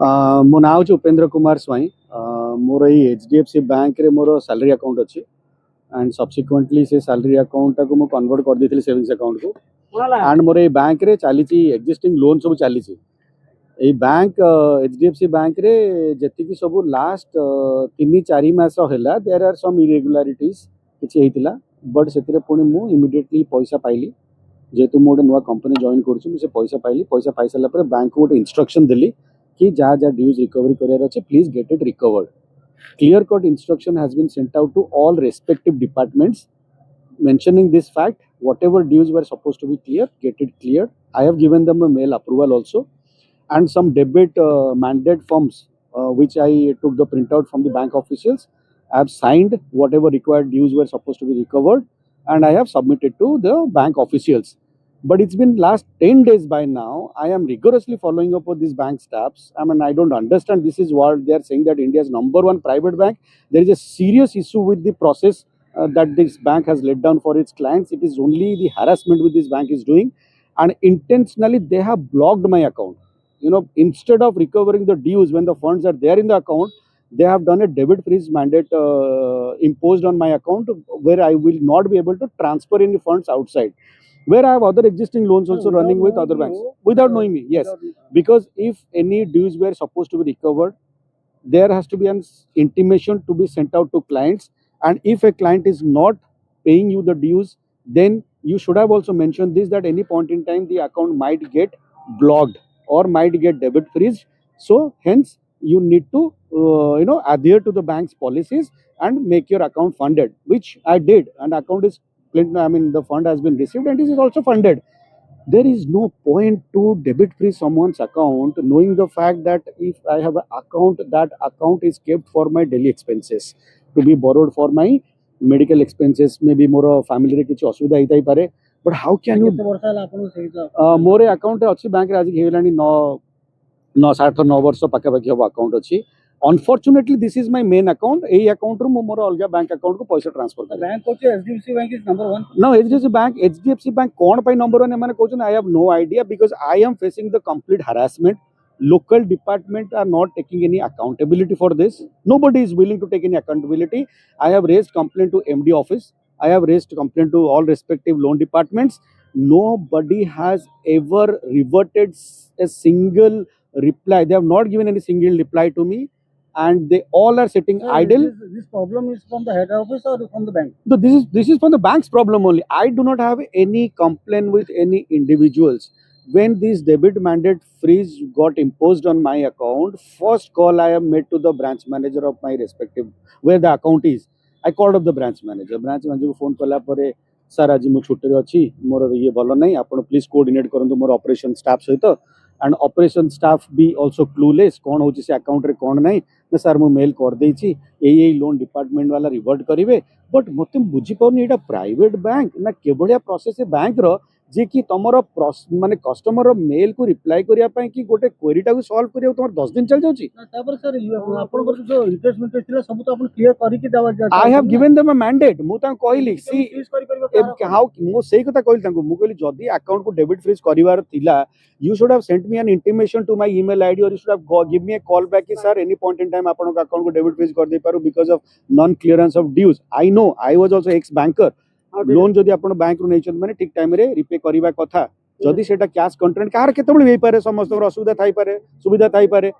मो ना हूँ उपेन्द्र कुमार स्वाई। मोर ये एचडीएफसी बैंक रे मोर सैलरी अकाउंट अच्छी एंड सब्सिक्वेंटली से सैलरी अकाउंट को मु कन्वर्ट कर देती सेविंग्स अकाउंट को एंड मोर ये बैंक रे चली एक्जिस्टिंग लोन सब चली ये बैंक एचडीएफसी बैंक रे जी सब लास्ट 3-4 मास है देयर आर सम इरेगुलारिटीज किसी होता बट से पुणी मु इमिडिएटली पैसा पाइली जेहेतु मुझे नुआ कंपनी जॉइन कर पैसा पाइली पैसा पाई सारा बैंक को गोटे इंस्ट्रक्शन देली कि जहाँ जहाँ ड्यूज रिकवरी करार अच्छे please get it recovered. Clear cut instruction has been sent out to all respective departments mentioning this fact whatever dues were supposed to be clear get it cleared. I have given them a mail approval also and some debit mandate forms which I took the printout from the bank officials. I have signed whatever required dues were supposed to be recovered and I have submitted to the bank officials. But it's been last 10 days by now. I am rigorously following up with these bank staffs. I mean, I don't understand. This is what they are saying, that India's #1 private bank. There is a serious issue with the process that this bank has laid down for its clients. It is only the harassment which this bank is doing, and intentionally they have blocked my account. Instead of recovering the dues when the funds are there in the account, they have done a debit freeze mandate imposed on my account, where I will not be able to transfer any funds outside, where I have other existing loans also running with other banks without knowing me. Yes, because if any dues were supposed to be recovered, there has to be an intimation to be sent out to clients, and if a client is not paying you the dues, then you should have also mentioned this, that any point in time the account might get blocked or might get debit freeze. So hence you need to adhere to the bank's policies and make your account funded, which I did, and account is, I mean, the fund has been received and it is also funded. There is no point to debit freeze someone's account knowing the fact that if I have an account, that account is kept for my daily expenses, to be borrowed for my medical expenses, maybe more family रे किछि असुविधा हेतै पारे. But how can you more account अच्छी bank रे आज हेलानी 9 वर्ष पाखापाखि हम अकाउंट अच्छी. Unfortunately, this is my main account. A account रू मोर अलग बैंक अकाउंट को पैसा ट्रांसफर कर. Bank Koche HDFC bank is number 1. No, HDFC bank कौन पाई number 1 माने कोचन. I have no idea because I am facing the complete harassment. Local department are not taking any accountability for this. Nobody is willing to take any accountability. I have raised complaint to MD office. I have raised complaint to all respective loan departments. Nobody has ever reverted a single reply. They have not given any single reply to me, and they all are sitting idle. This problem is from the head office or from the bank? No, this is from the bank's problem only. I do not have any complaint with any individuals. When this debit mandate freeze got imposed on my account, first call I have made to the branch manager of my respective, where the account is. I called up the branch manager. Branch manager को phone कला परे, sir आज मु छुट्टी रे अछि, मोर ये भलो नहीं, आपण प्लीज कोऑर्डिनेट करंतु मोर ऑपरेशन स्टाफ सहित. एंड ऑपरेशन स्टाफ भी ऑल्सो क्लूलेस कौन हो से अकाउंट रे कौन नहीं ना सर मु मेल कर देछि यही लोन डिपार्टमेंट वाला रिवर्ट करेंगे. बट मत बुझी पाउनी एटा प्राइवेट बैंक ना केवलिया प्रोसेस बैंक रो जे कि तुमर माने कस्टमर मेल को रिप्लाई करिया पई कि गोटे क्वेरी टा को सॉल्व करिया तुमर 10 दिन चल जाउची. तापर सर आपन को जो रिप्लेसमेंट थिला सब तो आपन क्लियर करी कि देवा जा. आई have given them a mandate. मु ता कहली सी हाउ मु सेही कथा कहली तांको. मु कहली जदी अकाउंट को डेबिट फ्रीज करिवार थिला, you should have sent me an intimation to my email ID, or you should have give me a call back कि sir any point in time आपन का अकाउंट को डेबिट फ्रीज कर दे पारो because of non clearance of dues. I know, I was also ex banker. Loan जदि आपण bank रु नेचन माने ठीक टाइम रे रिपे करिवा कथा. जदि सेटा कैश कंट्रेंट कार केतबेले होई पारे, समस्त असुविधा थाई पारे, सुविधा थाई पारे.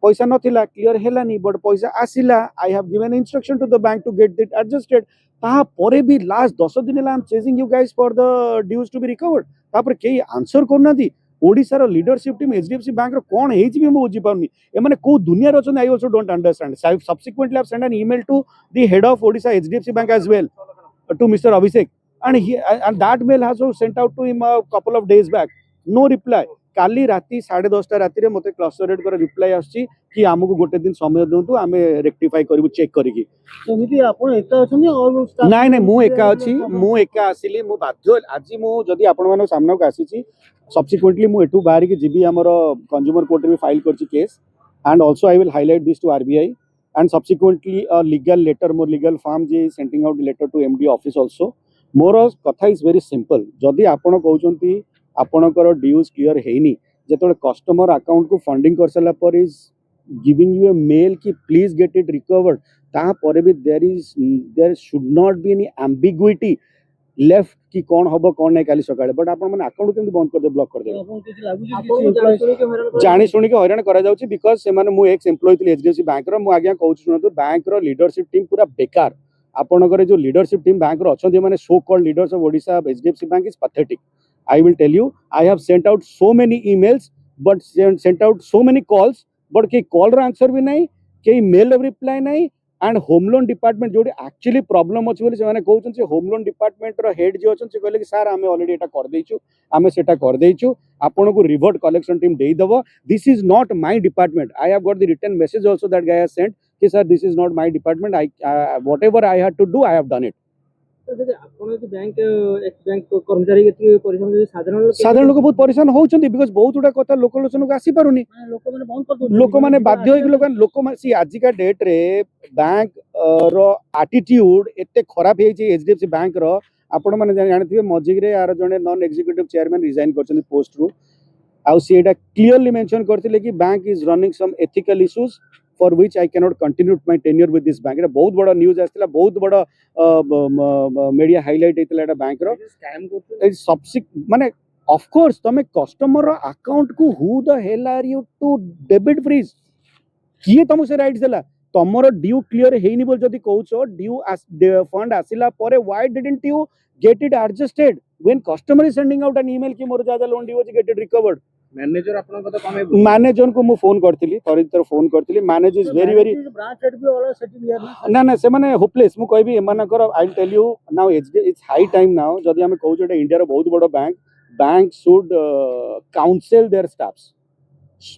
पैसा नथिला क्लियर हेलानी, बट पैसा आसिला. I have given instruction to the bank to get it adjusted. ता परे भी लास्ट 10 दिन ला I am chasing you guys for the dues to be recovered. तापर केही आंसर करना दी. ओडिसा रो लीडरशिप टीम एचडीएफसी बैंक रो कोन हेछि भी मु बुझी पाउनी. ए माने को दुनिया रो छन. I also don't understand. Subsequently I have sent an email to the head of Odisha HDFC Bank as well, to Mr. Abhishek, and that mail has also sent out to him a couple of days back. No reply. काली राती 10:30 राती रे मते cluster red कर reply आछि कि हमकु गोटे दिन समय दंतु आमे रेक्टिफाई करबु चेक करिकि. सेमिति आपण एका अछन और स्टाफ? नाही नाही, मु एका अछि. मु एका आसिली. मु बाध्य आज मु जदी आपण मानो सामना को आसीछि. सब्सिक्वेंटली मु एटू बाहर कि जीबी हमर कंज्यूमर कोर्ट रे फाइल करछि case, and also I will highlight this to RBI, and subsequently a legal letter, more legal firm J sending out letter to MD office also. मोर कथा इज वेरी सिंपल. जदि आपण कहउचंती आपणकर dues clear हेनी, जेतोले customer account को funding कर सला पर is giving you a mail कि please get it recovered, ताहा परे भी there should not be any ambiguity left कि कौन हबो कौन नहीं काली सकाळे, बट आपण माने अकाउंट केमति बंद कर दे, ब्लॉक कर दे, जानी सुनी के हैरान करा जाउची बिकॉज़ से माने मु एक्स एम्प्लॉय थिले एचडीएफसी बैंक रो, मु आज्ञा कहू सुनतो बैंक रो लीडरशिप टीम पूरा बेकार, आपनकर जो लीडरशिप टीम बैंक रो अछंती माने so called leaders of Odisha HDFC bank is pathetic. I will tell you, I have sent out so many emails, but sent out so many calls, but के call रा answer भी नहीं, के mail reply नहीं, and home loan department जोड़ी actually problem अछि बोली से माने कहउछन से home loan department रो head जे अछन से कहले कि सर हमें already एटा कर देइछु, हमें सेटा कर देइछु, आपन को revert collection team देई दबो. This is not my department. I have got the written message also that guy has sent कि sir this is not my department. Whatever I had to do, I have done it. साधारण लोक बहुत परेशान होउछन्ती because बहुत उडा कथा लोकलोचन को आसी पारुनी, लोक माने बाध्य होई लोक सी आज का डेट रे बैंक रो एटीट्यूड एते खराब हे जे एचडीएफसी बैंक रो. आपण माने जानथिबे मजिक रे यार जने नॉन एग्जीक्यूटिव चेयरमैन रिजाइन करछन्ती पोस्ट रो, आ सी एटा क्लियरली मेंशन करथिले कि bank is running some ethical issues for which I cannot continue my tenure with this bank. एटा बहुत बड़ा न्यूज़ आस्थिला, बहुत बड़ा मीडिया हाइलाइट हेतला एटा बैंक रो स्कैम करछ सबसे माने ऑफ कोर्स तमे कस्टमर रो अकाउंट को who the hell are you to debit freeze किए तुम से राइट्स देला, तमरो ड्यू क्लियर हेइनी बोल जदी कहउछो ड्यू फंड आसिला परे why didn't you get it adjusted when customer is sending out an email कि मोर ज्यादा लोन ड्यू अछि गेट इट रिकवर्ड. मैनेजर आपन कथा कमे मैनेजर को मु फोन करथिली, थोड़ी फोन करथिली. Manager is very branch head भी वाला सेटिंग हियर ना से माने होपलेस. मु कहबी एमान कर I will tell you now it's high time now जदी हमें कहू जे इंडिया रो बहुत बड़ो bank should counsel their staffs,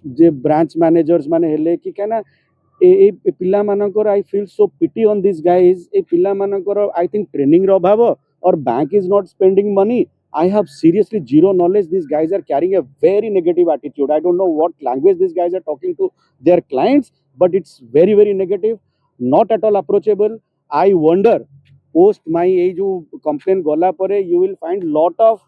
जे ब्रांच मैनेजर्स माने हेले कि केना ए पिला मानकर I feel so pity on this guys. ए पिला मानकर आई थिंक ट्रेनिंग रो अभाव और bank is not spending money. I have seriously zero knowledge. These guys are carrying a very negative attitude. I don't know what language these guys are talking to their clients, but it's very, very negative, not at all approachable. I wonder, post my age complaint गला परे you will find lot of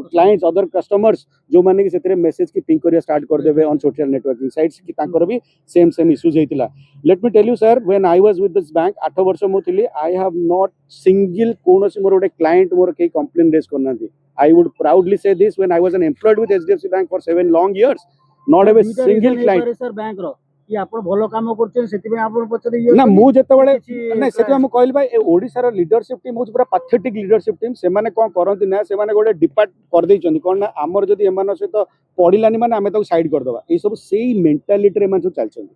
clients, other customers जो माने कि सेतरे message की ping करिया start कर देबे on social networking sites कि तांकर भी same issues हेतिला. Let me tell you sir, when I was with this bank 8 वर्ष मो थिली, I have not single कोनोसी मोर ओडे client मोर के complaint raise करनांती. I would proudly say this, when I was an employed with HDFC Bank for 7 long years, not have a single client. Sir bank ro कि आपण भलो काम करछन सेति में आपण पछरे ना मु जेते बेले नै सेति हम कहल भाई ओडिसा रो लीडरशिप टीम होछ पूरा पैथेटिक लीडरशिप टीम. से माने कोन करंती ना, से माने गोटे डिपार्ट कर दै छथि कोन ना हमर जदी एमान से तो पडिलानी माने हमें तो साइड कर दबा. ए सब सेही मेंटालिटी रे मान सब चल छथि.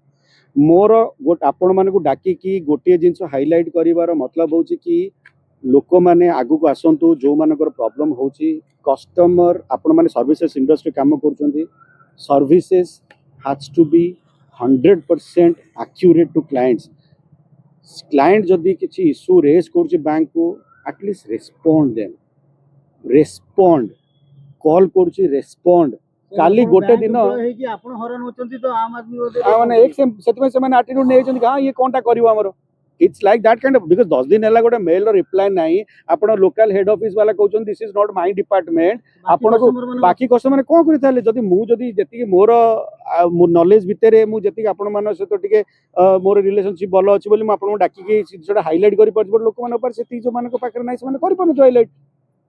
मोर गोट आपण माने को डाकी कि गोटे जिंस हाइलाइट करिवार मतलब होछि कि लोक माने आगु को आसंतु जो मानकर प्रॉब्लम होछि. कस्टमर आपण माने सर्विसेज इंडस्ट्री काम करछथि, services has to be 100% accurate to clients. Client जदि किसी इश्यू रेस कर बैंक को at least respond them, respond call कर रेस्पोंड. काली गोटे दिन है कि आपण हरान होचंती तो आम आदमी माने एक सेतमे से माने एटीट्यूड नै छथि हां ये कोनटा करिवो हमरो. It's like that kind of, because 10 दिन हला गोटे मेल रो रिप्लाई नाही, आपण लोकल हेड ऑफिस वाला कहउछन this is not my department. आपण को बाकी कस्टमर कोन करि थाले जदी मु जदी जति मोर नॉलेज भितरे मु जति आपण मानो से तो टिके मोर रिलेशनशिप भलो अछि बोली मु आपण डाकी के सिटा हाइलाइट करि परछ, बट लोक माने पर सेति जो माने को पाकर नाही से माने करि परछ highlight.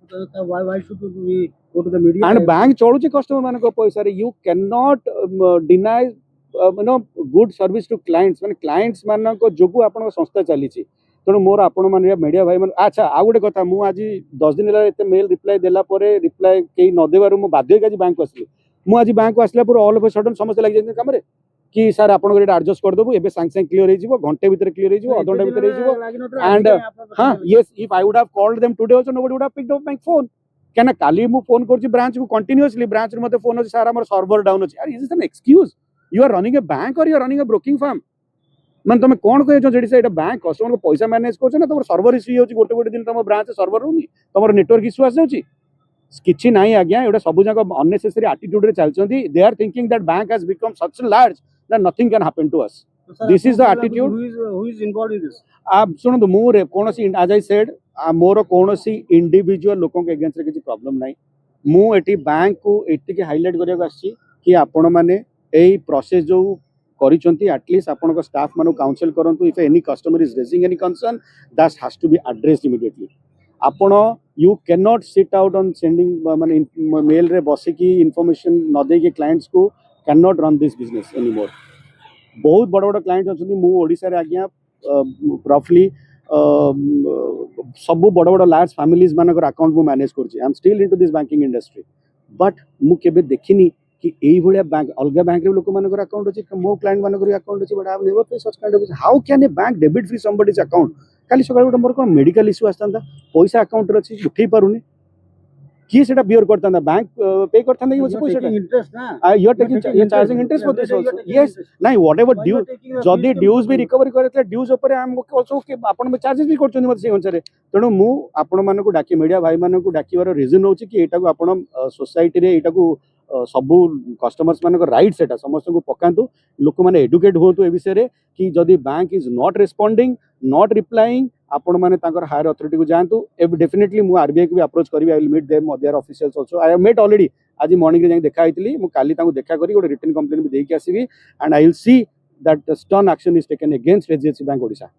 Why should we go to the media? And bank चलुची कस्टमर माने को पैसा रे. You cannot deny good service to clients. माने clients मान को जोगु आपण संस्था चली छी. तेणु मोर आपण माने मीडिया भाई मन अच्छा आ गोटे कथा मु आज 10 दिन हला एते मेल रिप्लाई देला परे रिप्लाई केही न देबारु मु बाध्य के आज बैंक को आसली. मु आज बैंक को आसला पर ऑल ऑफ अ सडन समस्या लाग जाय काम रे कि सर आपण को एडजस्ट कर देबो, एबे सांग सांग क्लियर हे जिवो, घंटे भीतर क्लियर हे जिवो, आधा घंटा भीतर हे जिवो. एंड हां yes, if I would have called them today also nobody would have picked up my phone. केना काली मु फोन करछि ब्रांच को कंटीन्यूअसली, ब्रांच रे मते फोन अछि सर हमर सर्वर डाउन अछि. यार is this an excuse? You are running a bank or you are running a broking firm. मन तुम कौन कह जेडी से एटा बैंक कस्टमर को पैसा मैनेज करछ ना, तुम सर्वर इश्यू होछि, गोटे गोटे दिन तुम ब्रांच सर्वर रहउनी, तुम नेटवर्क इश्यू आसे होछि किछि नाही. आज्ञा एटा सब जाक अननेसेसरी एटीट्यूड रे चलछंती. They are thinking that bank has become such large that nothing can happen to us. This is the attitude. Who is involved in this? आप सुनो मोर कोनोसी as I said मोर कोनोसी इंडिविजुअल लोकों के अगेंस्ट रे किछि प्रॉब्लम नाही. मु एटी बैंक को एटी के हाइलाइट करिया आछि कि आपण माने एई प्रोसेस जो करिसंती एटलीस्ट आपन स्टाफ मानो काउंसिल करंतु if any customer is raising any concern that has to be addressed immediately आपन you can not sit out on sending माने मेल रे बसिकी इन्फॉर्मेशन न दे के क्लाइंट्स को can not run this business any more बहुत बड़ बड़ क्लाइंट अच्छा मु ओडिसा रे आज्ञा रफली सब बड़ बड़ लार्ज फैमिलीज मानकर अकाउंट मु मैनेज करछि I am still into this banking industry but मु केबे देखिनी कि एई भलिया बैंक अलगा बैंक रे लोक मानकर अकाउंट अछि मो क्लाइंट मानकर अकाउंट अछि but I have never face such kind of how can a bank debit free somebody's account काली सकाळ गोटे मोर कोन मेडिकल इश्यू आस्तांदा पैसा अकाउंट रे अछि उठै पारुनी किए सेटा बियर करतांदा बैंक पे करतांदा कि मुझे पैसा इंटरेस्ट ना you are taking charging interest for this also yes नाही व्हाटएवर ड्यू जदी ड्यूज भी रिकवरी करते ड्यूज ऊपर हम आल्सो के आपण चार्जेस भी करछन मत से अनुसार तेणु मु आपण माने को डाकी मीडिया भाई माने को डाकीवार रीजन होची कि एटा को आपण सोसाइटी रे एटा को सबू कस्टमर्स मान राइट सेटा समस्त को पकातु लोक मैंने एडुकेट हूँ ए विषय कि जदि bank is not रेस्पोंडिंग not replying आपण मैंने हायर अथॉरिटी को जातु डेफिनेटली मु आरबीआई को भी अप्रोच करी I will meet them their officials also I have met already आज मॉर्निंग रे देखा होती मु काली देखा करी गोटे रिटन कंप्लेन भी देके आसीबी and I will see that stern action is taken against HDFC bank Odisha.